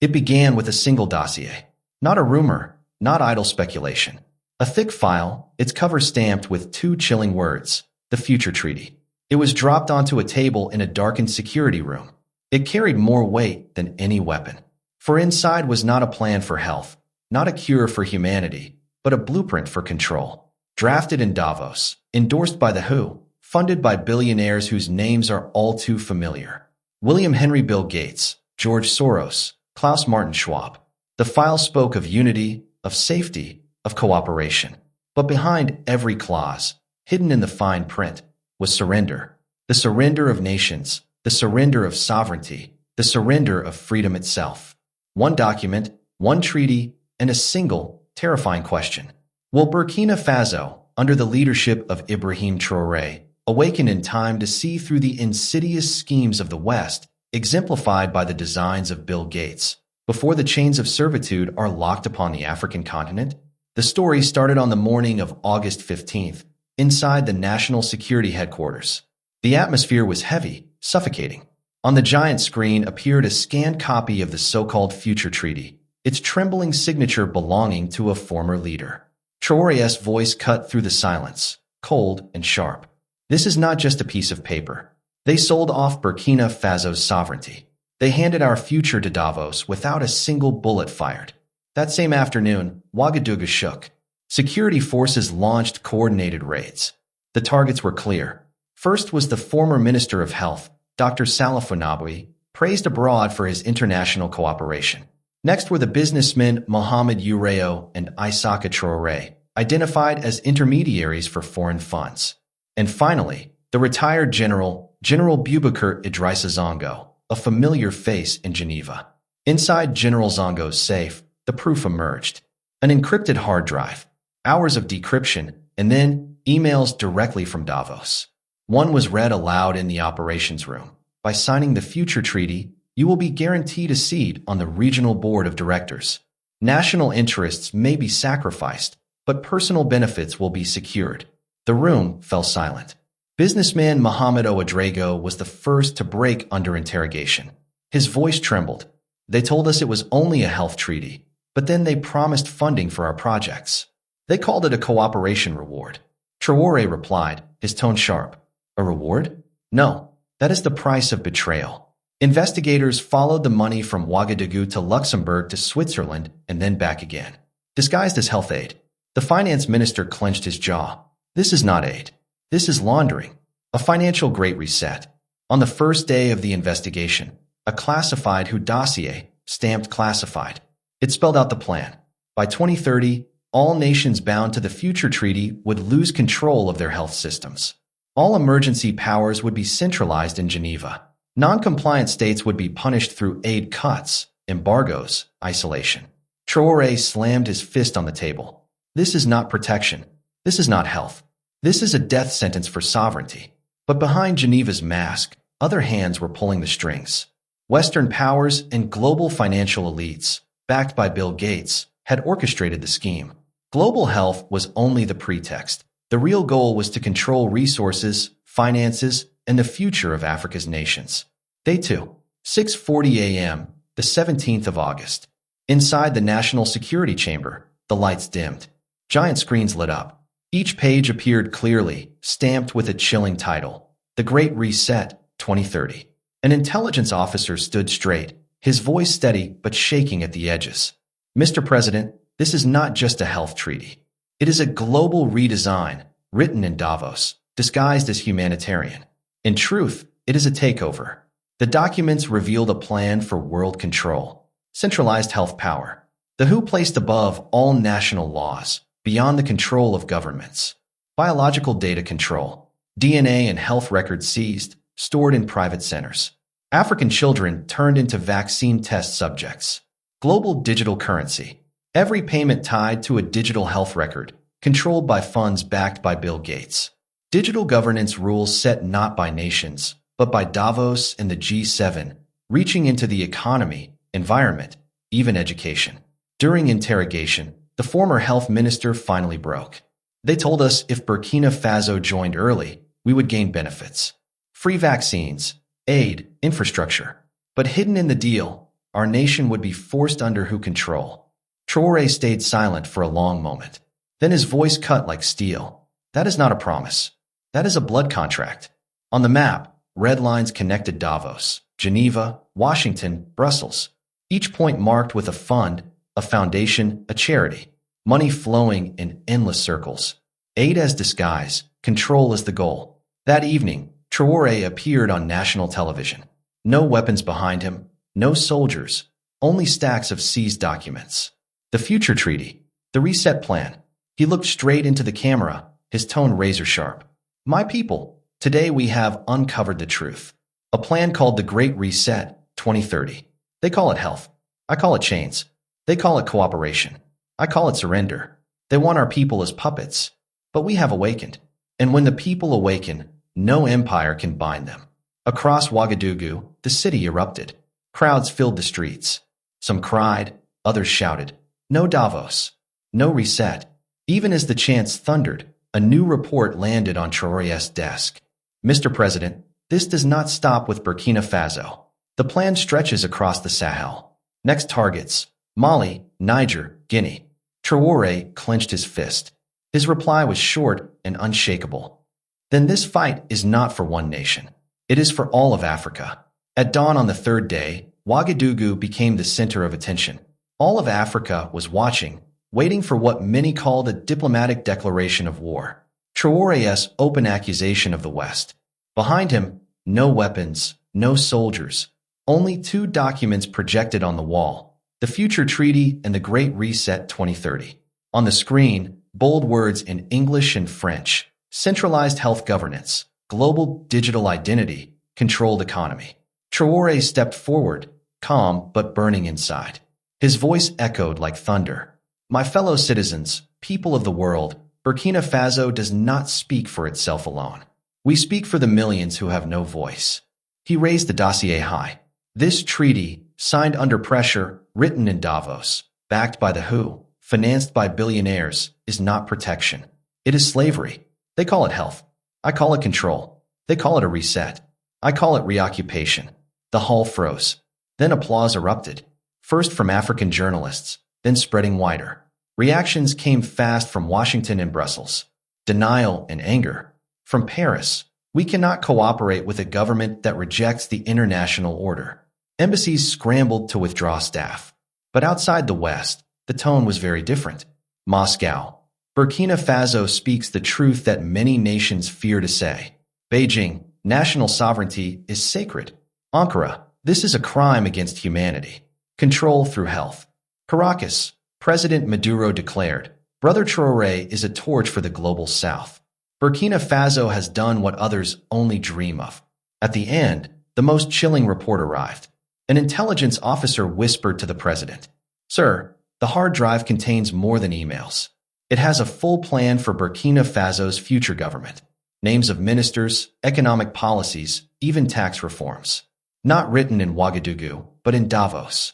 It began with a single dossier. Not a rumor, not idle speculation. A thick file, its cover stamped with two chilling words, the future treaty. It was dropped onto a table in a darkened security room. It carried more weight than any weapon. For inside was not a plan for health, not a cure for humanity, but a blueprint for control. Drafted in Davos, endorsed by the WHO, funded by billionaires whose names are all too familiar. William Henry Bill Gates, George Soros, Klaus Martin Schwab. The file spoke of unity, of safety, of cooperation. But behind every clause, hidden in the fine print, was surrender. The surrender of nations, the surrender of sovereignty, the surrender of freedom itself. One document, one treaty, and a single, terrifying question. Will Burkina Faso, under the leadership of Ibrahim Traoré, awaken in time to see through the insidious schemes of the West, exemplified by the designs of Bill Gates, before the chains of servitude are locked upon the African continent? The story started on the morning of August 15th, inside the National Security Headquarters. The atmosphere was heavy, suffocating. On the giant screen appeared a scanned copy of the so-called Future Treaty, its trembling signature belonging to a former leader. Traoré's voice cut through the silence, cold and sharp. This is not just a piece of paper. They sold off Burkina Faso's sovereignty. They handed our future to Davos without a single bullet fired. That same afternoon, Ouagadougou shook. Security forces launched coordinated raids. The targets were clear. First was the former Minister of Health, Dr. Salif Nabi, praised abroad for his international cooperation. Next were the businessmen Mohamed Ureo and Isaka Traoré, identified as intermediaries for foreign funds. And finally, the retired General Boubacar Idrissa Zongo, a familiar face in Geneva. Inside General Zongo's safe, the proof emerged. An encrypted hard drive, hours of decryption, and then emails directly from Davos. One was read aloud in the operations room. By signing the Future Treaty, you will be guaranteed a seat on the regional board of directors. National interests may be sacrificed, but personal benefits will be secured. The room fell silent. Businessman Mohamed Ouedraogo was the first to break under interrogation. His voice trembled. They told us it was only a health treaty, but then they promised funding for our projects. They called it a cooperation reward. Traoré replied, his tone sharp. A reward? No, that is the price of betrayal. Investigators followed the money from Ouagadougou to Luxembourg to Switzerland and then back again, disguised as health aid. The finance minister clenched his jaw. This is not aid. This is laundering. A financial great reset. On the first day of the investigation, a classified WHO dossier, stamped classified. It spelled out the plan. By 2030, all nations bound to the Future Treaty would lose control of their health systems. All emergency powers would be centralized in Geneva. Non-compliant states would be punished through aid cuts, embargoes, isolation. Traoré slammed his fist on the table. This is not protection. This is not health. This is a death sentence for sovereignty. But behind Geneva's mask, other hands were pulling the strings. Western powers and global financial elites, backed by Bill Gates, had orchestrated the scheme. Global health was only the pretext. The real goal was to control resources, finances, and the future of Africa's nations. Day 2, 6:40 a.m., the 17th of August. Inside the National Security Chamber, the lights dimmed. Giant screens lit up. Each page appeared clearly, stamped with a chilling title, The Great Reset, 2030. An intelligence officer stood straight, his voice steady but shaking at the edges. Mr. President, this is not just a health treaty. It is a global redesign, written in Davos, disguised as humanitarian. In truth, it is a takeover. The documents revealed a plan for world control, centralized health power. The WHO placed above all national laws, beyond the control of governments. Biological data control, DNA and health records seized, stored in private centers. African children turned into vaccine test subjects. Global digital currency. Every payment tied to a digital health record, controlled by funds backed by Bill Gates. Digital governance rules set not by nations, but by Davos and the G7, reaching into the economy, environment, even education. During interrogation, the former health minister finally broke. They told us if Burkina Faso joined early, we would gain benefits. Free vaccines, aid, infrastructure. But hidden in the deal, our nation would be forced under who control. Traoré stayed silent for a long moment. Then his voice cut like steel. That is not a promise. That is a blood contract. On the map, red lines connected Davos, Geneva, Washington, Brussels. Each point marked with a fund, a foundation, a charity. Money flowing in endless circles. Aid as disguise, control as the goal. That evening, Traoré appeared on national television. No weapons behind him, no soldiers, only stacks of seized documents. The future treaty, the reset plan. He looked straight into the camera, his tone razor sharp. My people, today we have uncovered the truth. A plan called the Great Reset 2030. They call it health. I call it chains. They call it cooperation. I call it surrender. They want our people as puppets. But we have awakened. And when the people awaken, no empire can bind them. Across Ouagadougou, the city erupted. Crowds filled the streets. Some cried, others shouted. No Davos. No reset. Even as the chants thundered, a new report landed on Traoré's desk. Mr. President, this does not stop with Burkina Faso. The plan stretches across the Sahel. Next targets, Mali, Niger, Guinea. Traoré clenched his fist. His reply was short and unshakable. Then this fight is not for one nation. It is for all of Africa. At dawn on the third day, Ouagadougou became the center of attention. All of Africa was watching, waiting for what many called a diplomatic declaration of war. Traoré's open accusation of the West. Behind him, no weapons, no soldiers, only two documents projected on the wall, the Future Treaty and the Great Reset 2030. On the screen, bold words in English and French: centralized health governance, global digital identity, controlled economy. Traoré stepped forward, calm but burning inside. His voice echoed like thunder. My fellow citizens, people of the world, Burkina Faso does not speak for itself alone. We speak for the millions who have no voice. He raised the dossier high. This treaty, signed under pressure, written in Davos, backed by the WHO, financed by billionaires, is not protection. It is slavery. They call it health. I call it control. They call it a reset. I call it reoccupation. The hall froze. Then applause erupted. First from African journalists, then spreading wider. Reactions came fast from Washington and Brussels. Denial and anger. From Paris, we cannot cooperate with a government that rejects the international order. Embassies scrambled to withdraw staff. But outside the West, the tone was very different. Moscow. Burkina Faso speaks the truth that many nations fear to say. Beijing. National sovereignty is sacred. Ankara. This is a crime against humanity. Control through health. Caracas. President Maduro declared, Brother Traoré is a torch for the global South. Burkina Faso has done what others only dream of. At the end, the most chilling report arrived. An intelligence officer whispered to the president, Sir, the hard drive contains more than emails. It has a full plan for Burkina Faso's future government. Names of ministers, economic policies, even tax reforms. Not written in Ouagadougou, but in Davos.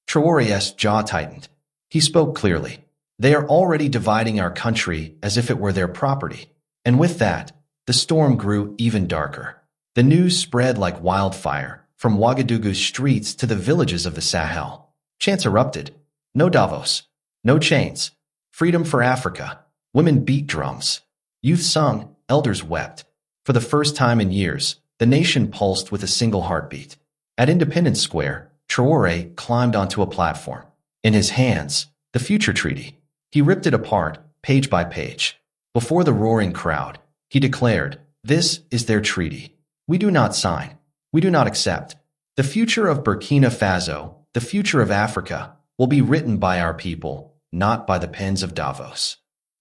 Traoré's jaw tightened. He spoke clearly. They are already dividing our country as if it were their property. And with that, the storm grew even darker. The news spread like wildfire, from Ouagadougou's streets to the villages of the Sahel. Chants erupted. No Davos. No chains. Freedom for Africa. Women beat drums. Youth sung. Elders wept. For the first time in years, the nation pulsed with a single heartbeat. At Independence Square, Traoré climbed onto a platform. In his hands, the Future Treaty. He ripped it apart, page by page. Before the roaring crowd, he declared, This is their treaty. We do not sign. We do not accept. The future of Burkina Faso, the future of Africa, will be written by our people, not by the pens of Davos.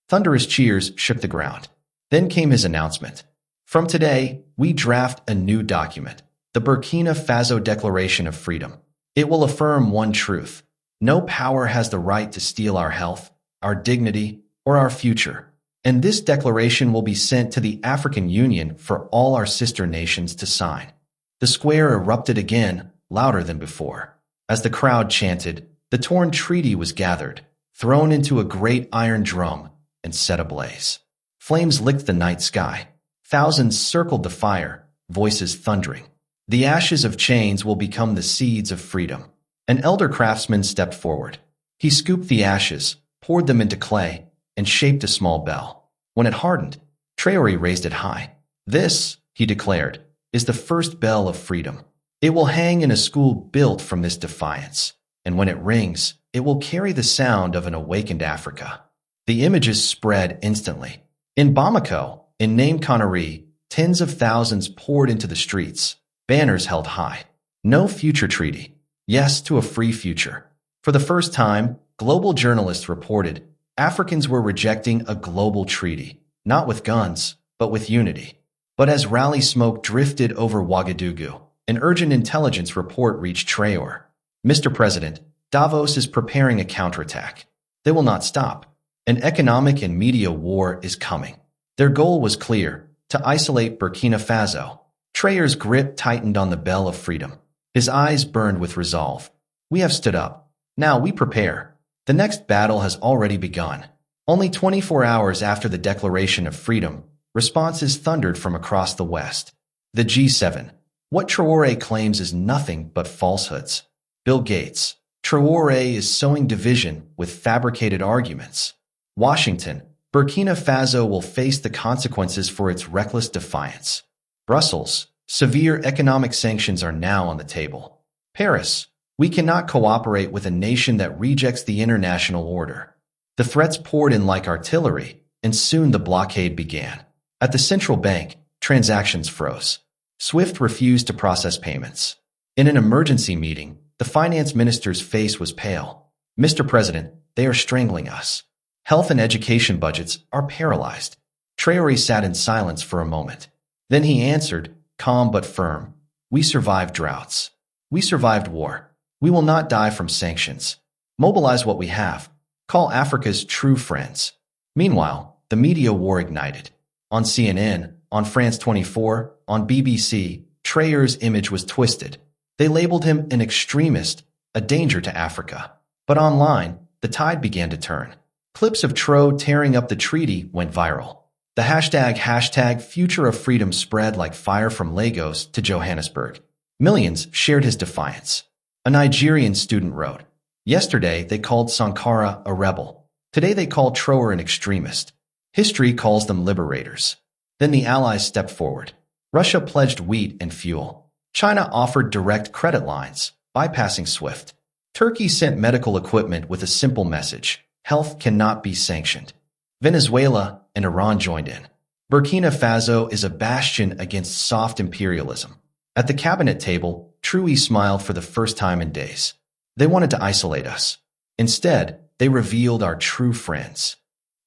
Thunderous cheers shook the ground. Then came his announcement. From today, we draft a new document, the Burkina Faso Declaration of Freedom. It will affirm one truth. No power has the right to steal our health, our dignity, or our future. And this declaration will be sent to the African Union for all our sister nations to sign. The square erupted again, louder than before. As the crowd chanted, the torn treaty was gathered, thrown into a great iron drum, and set ablaze. Flames licked the night sky. Thousands circled the fire, voices thundering. The ashes of chains will become the seeds of freedom. An elder craftsman stepped forward. He scooped the ashes, poured them into clay, and shaped a small bell. When it hardened, Traore raised it high. This, he declared, is the first bell of freedom. It will hang in a school built from this defiance, and when it rings, it will carry the sound of an awakened Africa. The images spread instantly. In Bamako, in Name Conakry, tens of thousands poured into the streets, banners held high. No future treaty. Yes to a free future. For the first time, global journalists reported Africans were rejecting a global treaty, not with guns, but with unity. But as rally smoke drifted over Ouagadougou, an urgent intelligence report reached Traore. Mr. President, Davos is preparing a counterattack. They will not stop. An economic and media war is coming. Their goal was clear, to isolate Burkina Faso. Traore's grip tightened on the bell of freedom. His eyes burned with resolve. We have stood up. Now we prepare. The next battle has already begun. Only 24 hours after the declaration of freedom, responses thundered from across the West. The G7. What Traore claims is nothing but falsehoods. Bill Gates. Traore is sowing division with fabricated arguments. Washington. Burkina Faso will face the consequences for its reckless defiance. Brussels. Severe economic sanctions are now on the table. Paris. We cannot cooperate with a nation that rejects the international order. The threats poured in like artillery, and soon the blockade began. At the central bank, transactions froze. SWIFT refused to process payments. In an emergency meeting, the finance minister's face was pale. Mr. President, they are strangling us. Health and education budgets are paralyzed. Traore sat in silence for a moment. Then he answered, calm but firm. We survived droughts. We survived war. We will not die from sanctions. Mobilize what we have. Call Africa's true friends. Meanwhile, the media war ignited. On CNN, on France 24, on BBC, Traore's image was twisted. They labeled him an extremist, a danger to Africa. But online, the tide began to turn. Clips of Traore tearing up the treaty went viral. The hashtag Future of Freedom spread like fire from Lagos to Johannesburg. Millions shared his defiance. A Nigerian student wrote, yesterday they called Sankara a rebel. Today they call Traore an extremist. History calls them liberators. Then the Allies stepped forward. Russia pledged wheat and fuel. China offered direct credit lines, bypassing SWIFT. Turkey sent medical equipment with a simple message. Health cannot be sanctioned. Venezuela and Iran joined in. Burkina Faso is a bastion against soft imperialism. At the cabinet table, Traore smiled for the first time in days. They wanted to isolate us. Instead, they revealed our true friends.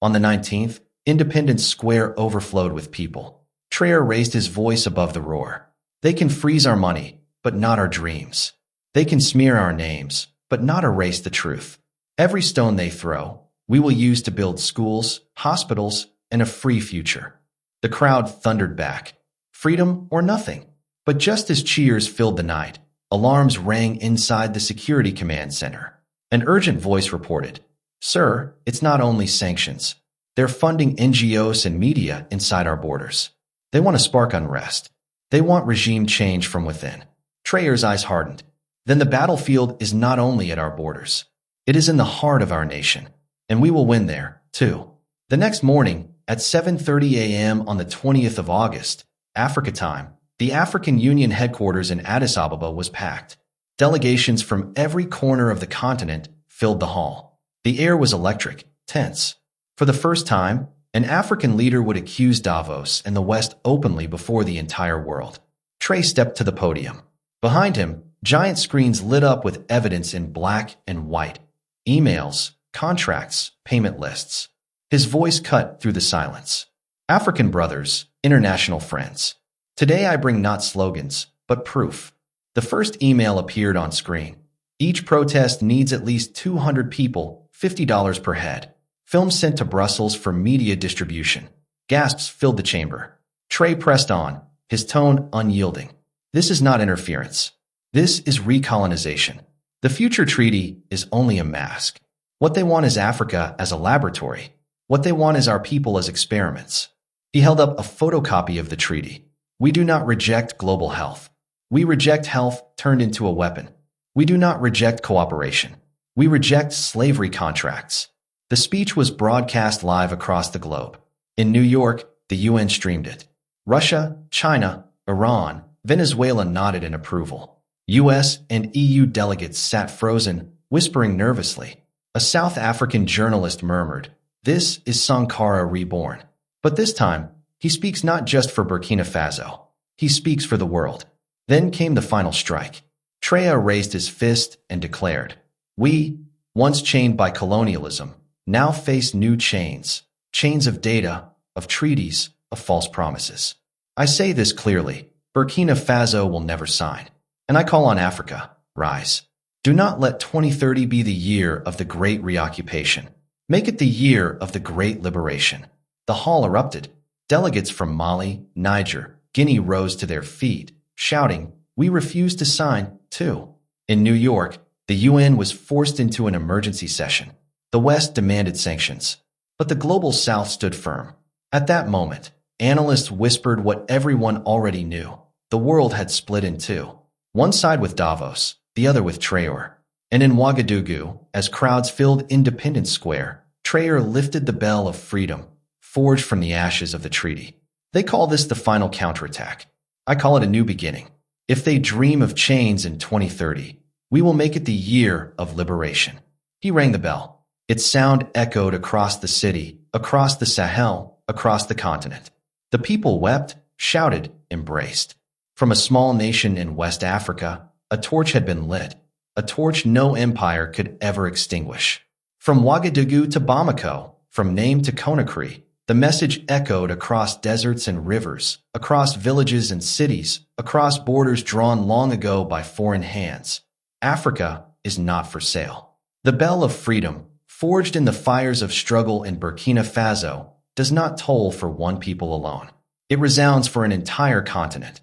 On the 19th, Independence Square overflowed with people. Traore raised his voice above the roar. They can freeze our money, but not our dreams. They can smear our names, but not erase the truth. Every stone they throw, we will use to build schools, hospitals, and a free future. The crowd thundered back. Freedom or nothing. But just as cheers filled the night, alarms rang inside the Security Command Center. An urgent voice reported, Sir, it's not only sanctions. They're funding NGOs and media inside our borders. They want to spark unrest. They want regime change from within. Traore's eyes hardened. Then the battlefield is not only at our borders. It is in the heart of our nation. And we will win there, too. The next morning, at 7:30 a.m. on the 20th of August, Africa time, the African Union headquarters in Addis Ababa was packed. Delegations from every corner of the continent filled the hall. The air was electric, tense. For the first time, an African leader would accuse Davos and the West openly before the entire world. Traore stepped to the podium. Behind him, giant screens lit up with evidence in black and white. Emails, contracts, payment lists. His voice cut through the silence. African brothers, international friends. Today I bring not slogans, but proof. The first email appeared on screen. Each protest needs at least 200 people, $50 per head. Film sent to Brussels for media distribution. Gasps filled the chamber. Traore pressed on, his tone unyielding. This is not interference. This is recolonization. The future treaty is only a mask. What they want is Africa as a laboratory. What they want is our people as experiments. He held up a photocopy of the treaty. We do not reject global health. We reject health turned into a weapon. We do not reject cooperation. We reject slavery contracts. The speech was broadcast live across the globe. In New York, the UN streamed it. Russia, China, Iran, Venezuela nodded in approval. US and EU delegates sat frozen, whispering nervously. A South African journalist murmured, "This is Sankara reborn." But this time, he speaks not just for Burkina Faso. He speaks for the world. Then came the final strike. Traoré raised his fist and declared, "We, once chained by colonialism, now face new chains. Chains of data, of treaties, of false promises. I say this clearly, Burkina Faso will never sign. And I call on Africa, rise. Do not let 2030 be the year of the great reoccupation. Make it the year of the great liberation." The hall erupted. Delegates from Mali, Niger, Guinea rose to their feet, shouting, "We refuse to sign, too." In New York, the UN was forced into an emergency session. The West demanded sanctions, but the global South stood firm. At that moment, analysts whispered what everyone already knew. The world had split in two. One side with Davos, the other with Traore. And in Ouagadougou, as crowds filled Independence Square, Traore lifted the bell of freedom, forged from the ashes of the treaty. They call this the final counterattack. I call it a new beginning. If they dream of chains in 2030, we will make it the year of liberation. He rang the bell. Its sound echoed across the city, across the Sahel, across the continent. The people wept, shouted, embraced. From a small nation in West Africa, a torch had been lit, a torch no empire could ever extinguish. From Ouagadougou to Bamako, from Name to Conakry, the message echoed across deserts and rivers, across villages and cities, across borders drawn long ago by foreign hands. Africa is not for sale. The bell of freedom, forged in the fires of struggle in Burkina Faso, does not toll for one people alone. It resounds for an entire continent.